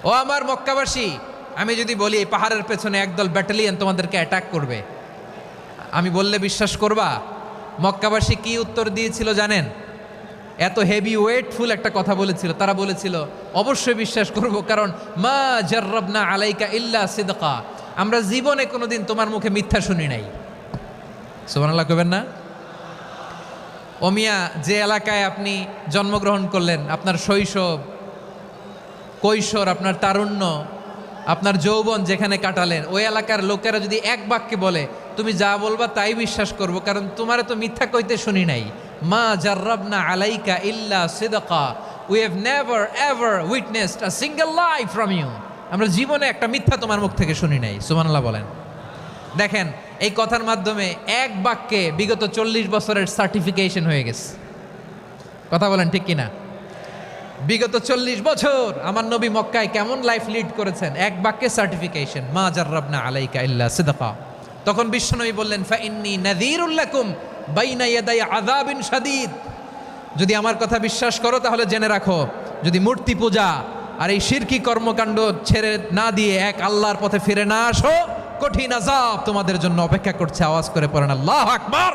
ও আমার মক্কাবাসী, আমি যদি বলি এই পাহাড়ের পেছনে একদল ব্যাটালিয়ন তোমাদেরকে অ্যাটাক করবে, আমি বললে বিশ্বাস করবা? মক্কাবাসী কি উত্তর দিয়েছিল জানেন? এত হেভি ওয়েটফুল একটা কথা বলেছিল। তারা বলেছিল অবশ্যই বিশ্বাস করব, কারণ মা জাররাবনা আলাইকা ইল্লা সিদকা, আমরা জীবনে কোনোদিন তোমার মুখে মিথ্যা শুনি নাই। সুবহানাল্লাহ কইবেন না? ও মিয়া, যে এলাকায় আপনি জন্মগ্রহণ করলেন, আপনার শৈশব, কৈশোর, আপনার তারুণ্য, আপনার যৌবন যেখানে কাটালেন, ওই এলাকার লোকেরা যদি এক বাক্যে বলে তুমি যা বলবা তাই বিশ্বাস করব, কারণ তোমারে তো মিথ্যা কইতে শুনি নাই। মা জাররাবনা আলাইকা ইল্লা সিদকা, we have never ever witnessed a single lie from you, আমরা জীবনে একটা মিথ্যা তোমার মুখ থেকে শুনি নাই। সুবহানাল্লাহ বলেন। দেখেন, এই কথার মাধ্যমে এক বাক্যে বিগত 40 বছরের সার্টিফিকেশন হয়ে গেছে। কথা বলেন ঠিক কিনা? বিগত 40 বছর আমার নবী মক্কায় কেমন লাইফ লিড করেছেন, এক বাক্যে সার্টিফিকেশন, মা জাররাবনা আলাইকা ইল্লা সিদকা। তখন বিশ্বনবী বললেন ফাইন্নী নাযীরুল লাকুম বাইনা ইয়াদাই আযাবিন শাদীদ, যদি আমার কথা বিশ্বাস করো তাহলে জেনে রাখো, যদি মূর্তি পূজা আর এই শিরকি কর্মকাণ্ড ছেড়ে না দিয়ে এক আল্লাহর পথে ফিরে না আসো, কঠিন আযাব তোমাদের জন্য অপেক্ষা করছে। আওয়াজ করে পড়েন আল্লাহু আকবার।